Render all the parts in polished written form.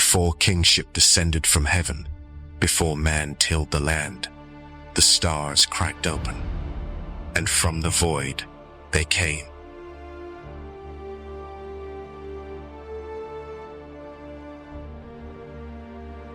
Before kingship descended from heaven, before man tilled the land, the stars cracked open, and from the void they came.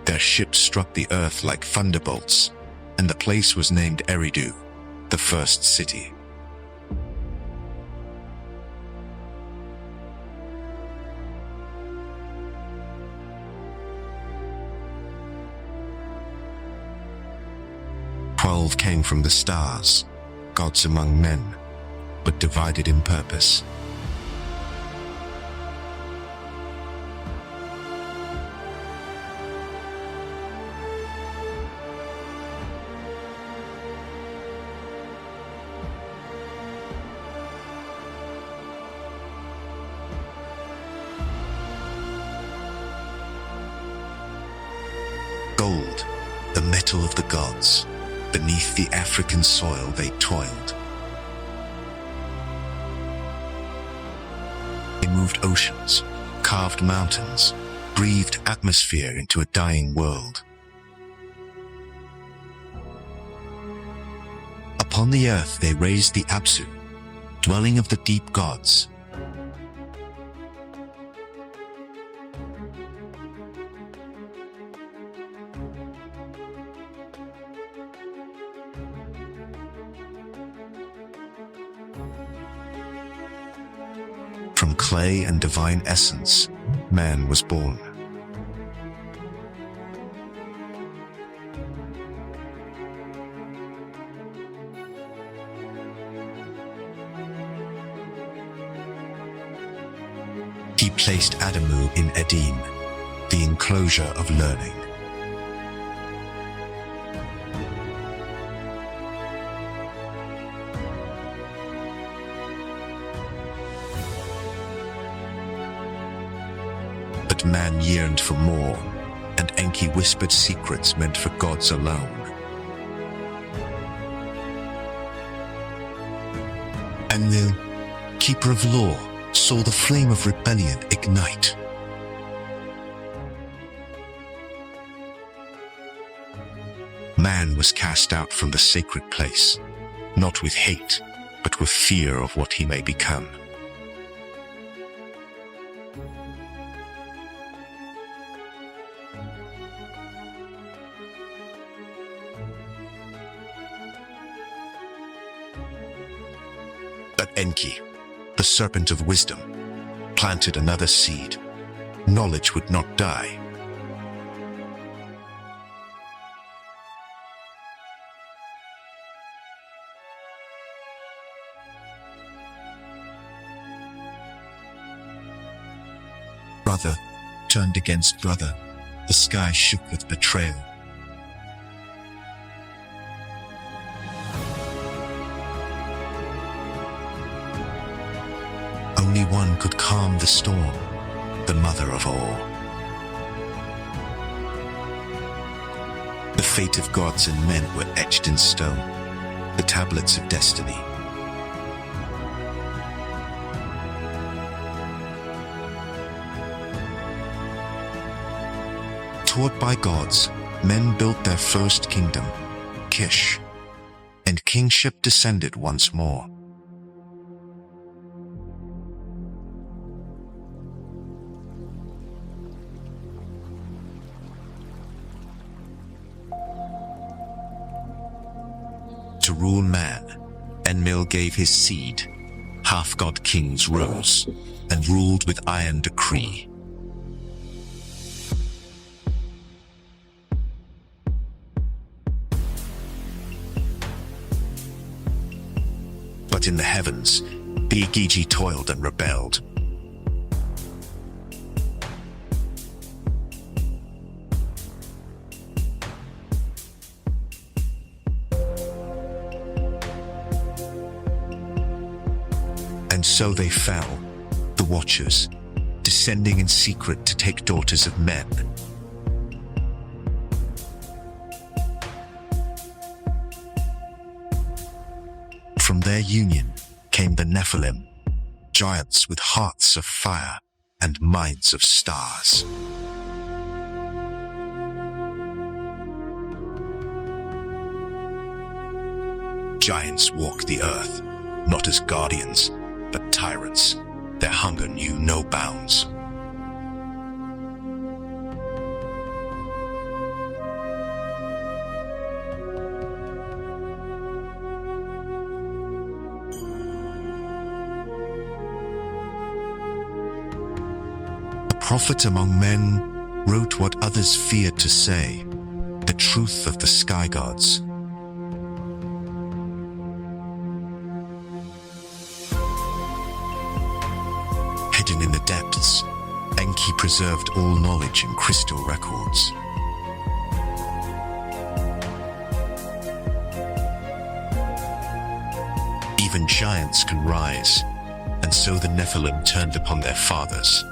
Their ships struck the earth like thunderbolts, and the place was named Eridu, the first city. "12 came from the stars, gods among men, but divided in purpose. Gold, the metal of the gods. Beneath the African soil they toiled. They moved oceans, carved mountains, breathed atmosphere into a dying world. Upon the earth they raised the Apsu, dwelling of the deep gods. From clay and divine essence, man was born. He placed Adamu in Eden, the enclosure of learning. But man yearned for more, and Enki whispered secrets meant for gods alone. Enlil, keeper of law, saw the flame of rebellion ignite. Man was cast out from the sacred place, not with hate, but with fear of what he may become. But Enki, the serpent of wisdom, planted another seed. Knowledge would not die. Brother turned against brother. The sky shook with betrayal. Only one could calm the storm, the mother of all. The fate of gods and men were etched in stone, the tablets of destiny. Taught by gods, men built their first kingdom, Kish, and kingship descended once more. To rule man, Enlil gave his seed. Half-god kings rose and ruled with iron decree. But in the heavens, the Igigi toiled and rebelled. And so they fell, the Watchers, descending in secret to take daughters of men. From their union came the Nephilim, giants with hearts of fire and minds of stars. giants walked the earth, not as guardians, but tyrants. Their hunger knew no bounds. A prophet among men wrote what others feared to say, the truth of the sky gods. Hidden in the depths, Enki preserved all knowledge in crystal records. Even giants can rise, and so the Nephilim turned upon their fathers.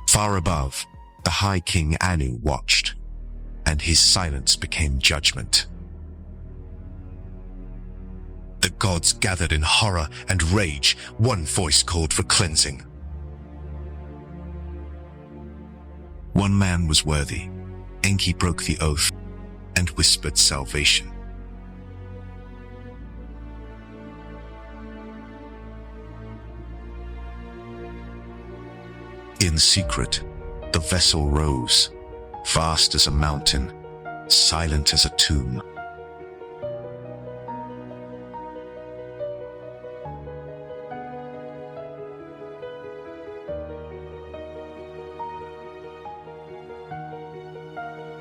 Far above, the High King Anu watched, and his silence became judgment. The gods gathered in horror and rage. One voice called for cleansing. One man was worthy. Enki broke the oath and whispered salvation. In secret, the vessel rose, vast as a mountain, silent as a tomb.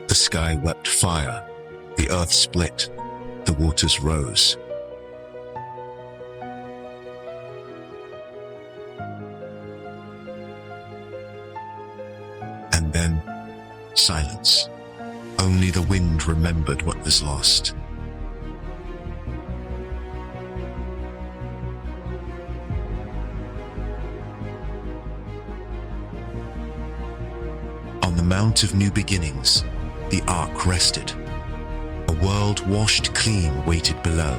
The sky wept fire, the earth split, the waters rose. And then, silence. Only the wind remembered what was lost. On the Mount of New Beginnings, the ark rested. A world washed clean waited below.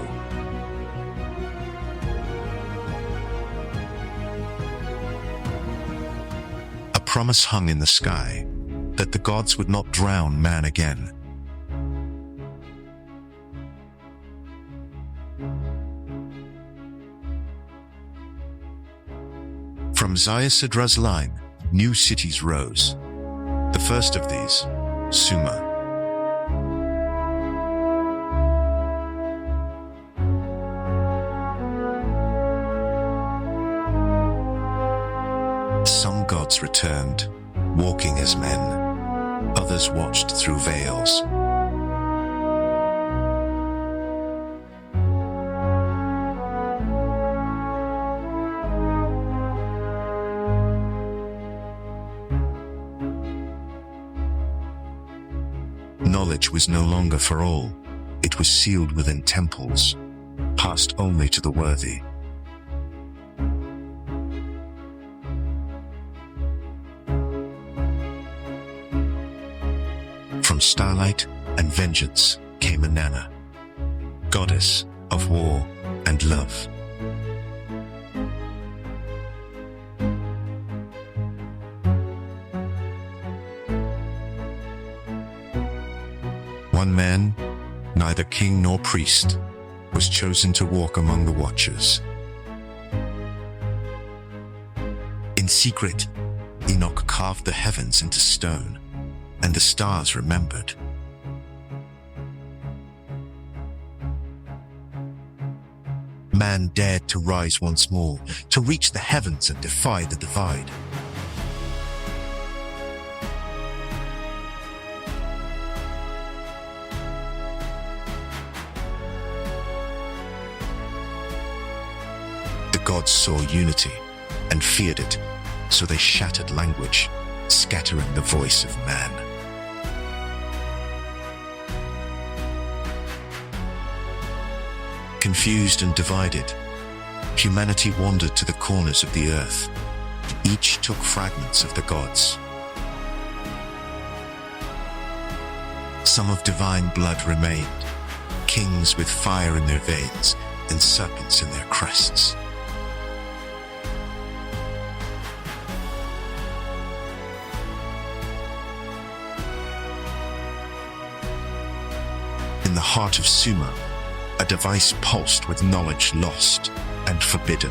A promise hung in the sky that the gods would not drown man again. From Ziusadra's line, new cities rose. The first of these, Sumer. Some gods returned, walking as men. Others watched through veils. Knowledge was no longer for all. It was sealed within temples, passed only to the worthy. From starlight and vengeance came Inanna, goddess of war and love. One man, neither king nor priest, was chosen to walk among the watchers. In secret, Enoch carved the heavens into stone, and the stars remembered. Man dared to rise once more, to reach the heavens and defy the divide. The gods saw unity and feared it, so they shattered language, scattering the voice of man. Confused and divided, humanity wandered to the corners of the earth. Each took fragments of the gods. Some of divine blood remained, kings with fire in their veins and serpents in their crests. In the heart of Sumer, a device pulsed with knowledge lost and forbidden.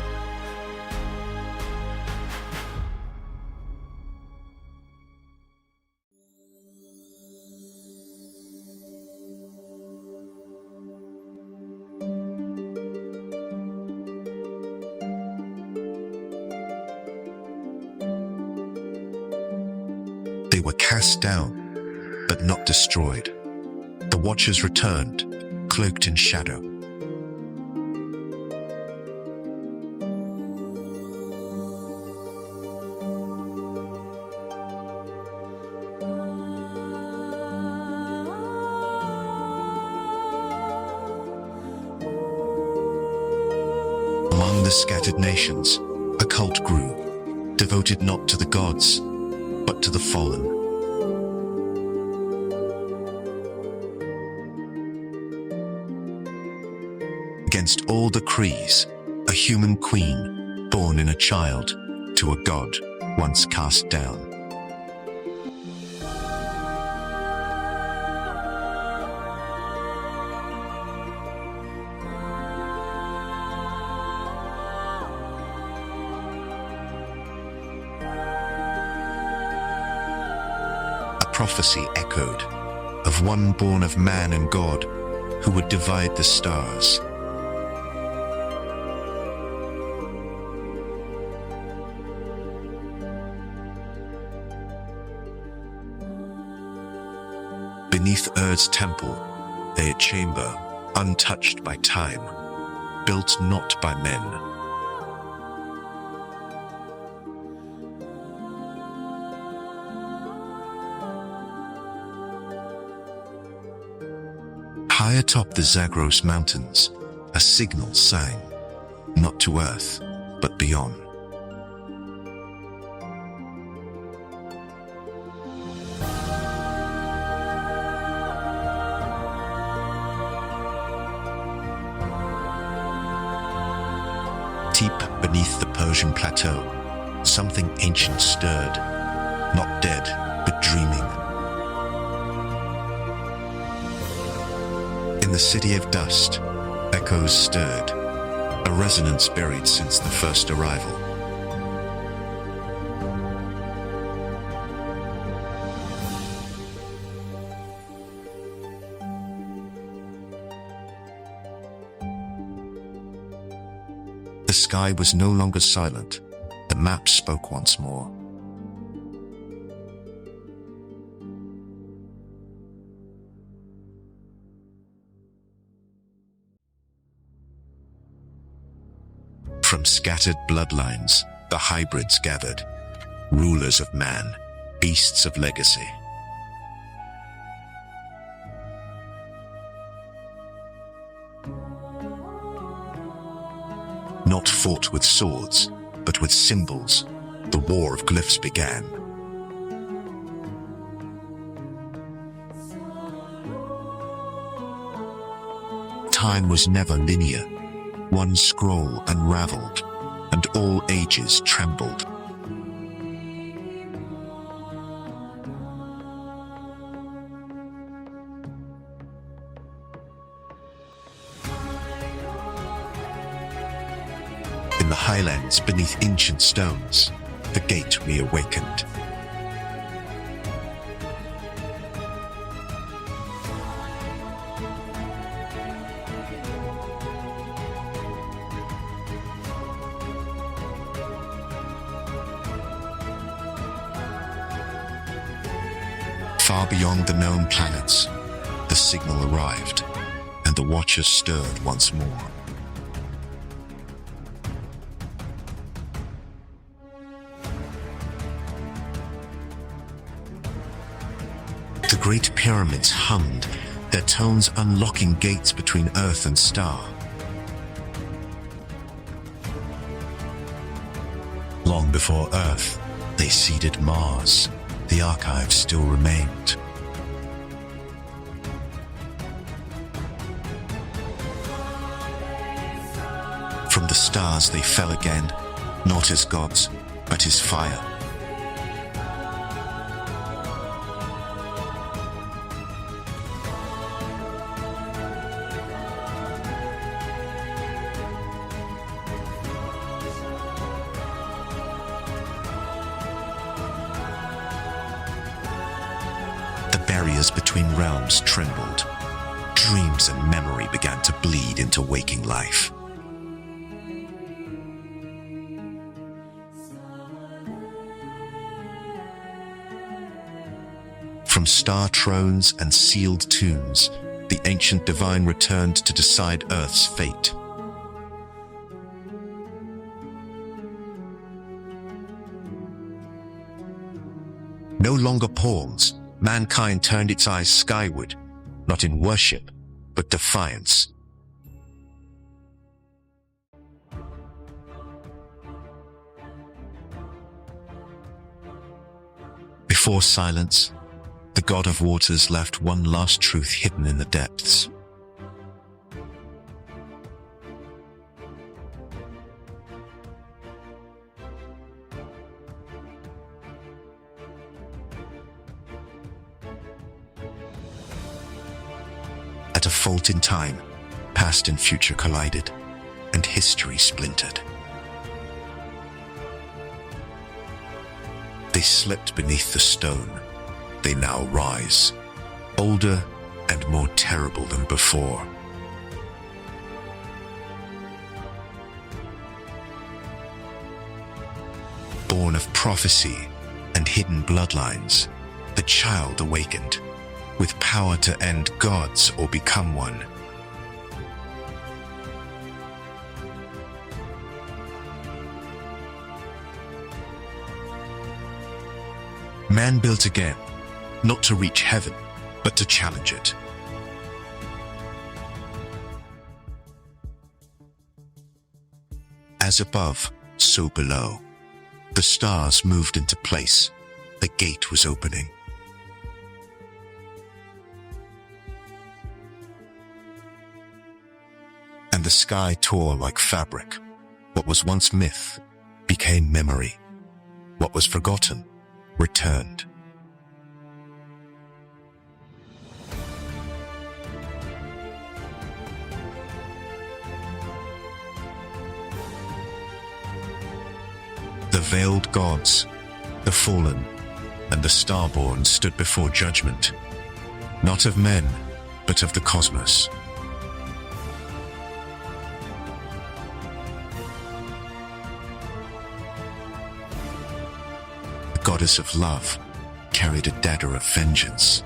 They were cast down, but not destroyed. The Watchers returned, cloaked in shadow. Among the scattered nations, a cult grew, devoted not to the gods, but to the fallen. Against all decrees, a human queen, born in a child, to a god, once cast down. A prophecy echoed, of one born of man and God, who would divide the stars. Beneath Urd's temple lay a chamber untouched by time, built not by men. High atop the Zagros mountains, a signal sang, not to earth, but beyond. Deep beneath the Persian plateau, something ancient stirred, not dead, but dreaming. In the city of dust, echoes stirred, a resonance buried since the first arrival. The sky was no longer silent. The map spoke once more. From scattered bloodlines, the hybrids gathered, rulers of man, beasts of legacy. Not fought with swords, but with symbols, the war of glyphs began. Time was never linear. One scroll unraveled, and all ages trembled. In the highlands beneath ancient stones, the gate reawakened. Far beyond the known planets, the signal arrived, and the Watchers stirred once more. The great pyramids hummed, their tones unlocking gates between Earth and star. Long before Earth, they seeded Mars. The archive still remained. From the stars they fell again, not as gods, but as fire. borders between realms trembled. Dreams and memory began to bleed into waking life. From star thrones and sealed tombs, the ancient divine returned to decide Earth's fate. No longer pawns, mankind turned its eyes skyward, not in worship, but defiance. Before silence, the god of waters left one last truth hidden in the depths. At a fault in time, past and future collided, and history splintered. They slept beneath the stone. They now rise, older and more terrible than before. Born of prophecy and hidden bloodlines, the child awakened, with power to end gods or become one. Man built again, not to reach heaven, but to challenge it. As above, so below. The stars moved into place. The gate was opening. And the sky tore like fabric. What was once myth became memory. What was forgotten returned. The veiled gods, the fallen, and the starborn stood before judgment, not of men, but of the cosmos. The goddess of love carried a dagger of vengeance,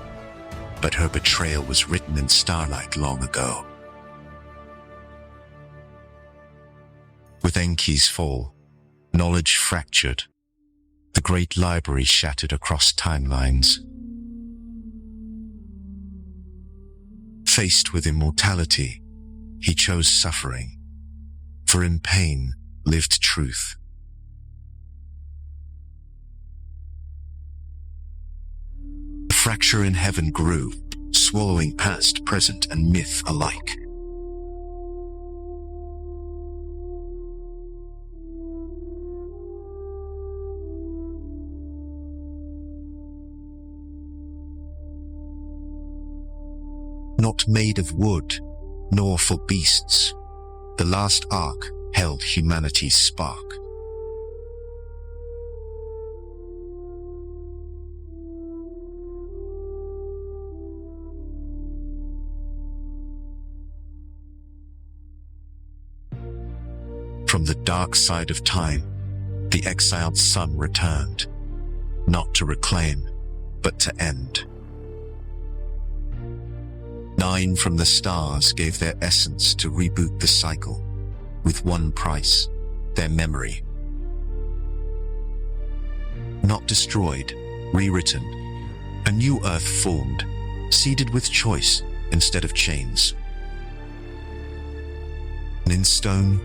but her betrayal was written in starlight long ago. With Enki's fall, knowledge fractured, the great library shattered across timelines. Faced with immortality, he chose suffering, for in pain lived truth. The fracture in heaven grew, swallowing past, present, and myth alike. Not made of wood, nor for beasts, the last ark held humanity's spark. From the dark side of time, the exiled sun returned, not to reclaim, but to end. 9 from the stars gave their essence to reboot the cycle, with one price, their memory. Not destroyed, rewritten, a new earth formed, seeded with choice instead of chains. And in stone,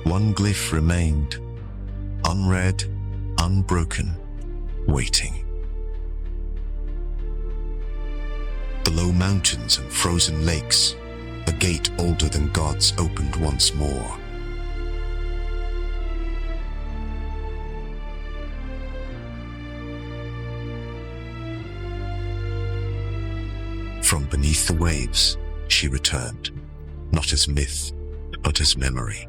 one glyph remained, unread, unbroken, waiting. Below mountains and frozen lakes, a gate older than gods opened once more. From beneath the waves, she returned, not as myth, but as memory.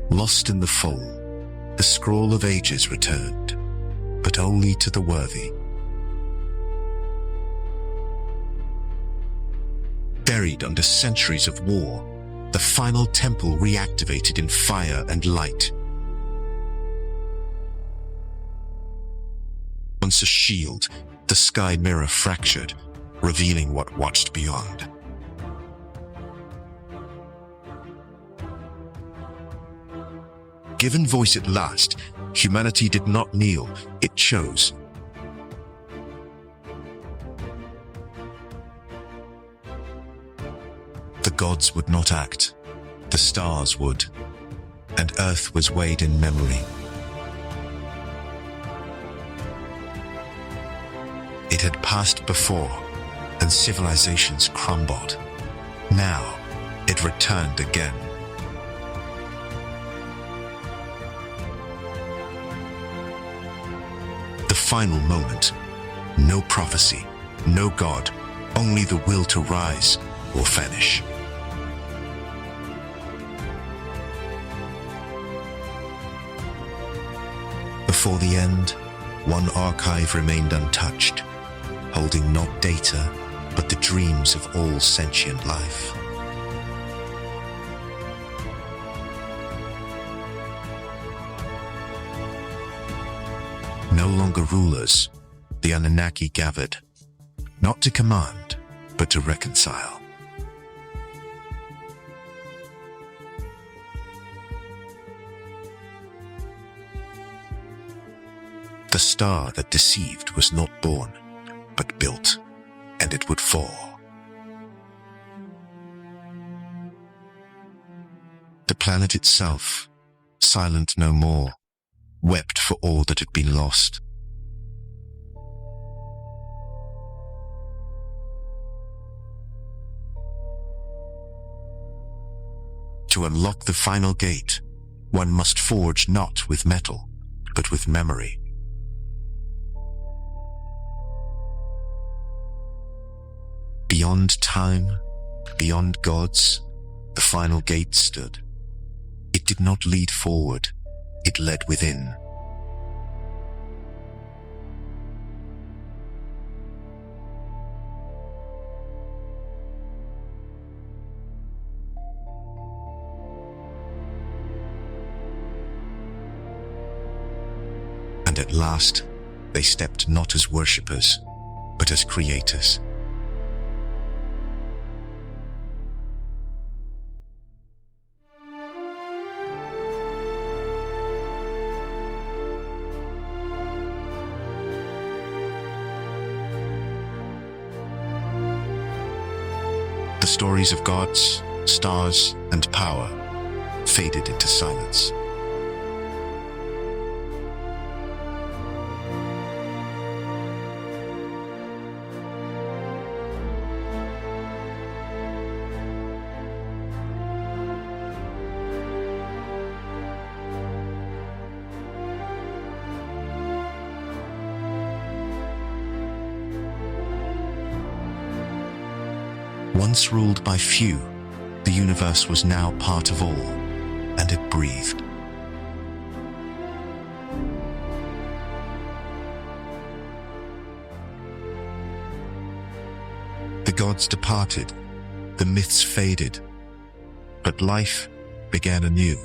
Lost in the fold, the scroll of ages returned, but only to the worthy. Buried under centuries of war, the final temple reactivated in fire and light. Once a shield, the sky mirror fractured, revealing what watched beyond. Given voice at last, humanity did not kneel, it chose. The gods would not act, the stars would, and earth was weighed in memory. It had passed before, and civilizations crumbled. Now, it returned again. The final moment. No prophecy, no god, only the will to rise or vanish. Before the end, one archive remained untouched, holding not data, but the dreams of all sentient life. No longer rulers, the Anunnaki gathered, not to command, but to reconcile. The star that deceived was not born, but built, and it would fall. The planet itself, silent no more, wept for all that had been lost. To unlock the final gate, one must forge not with metal, but with memory. Beyond time, beyond gods, the final gate stood. It did not lead forward, it led within. And at last, they stepped not as worshippers, but as creators. The stories of gods, stars, and power faded into silence. Once ruled by few, the universe was now part of all, and it breathed. The gods departed, the myths faded, but life began anew.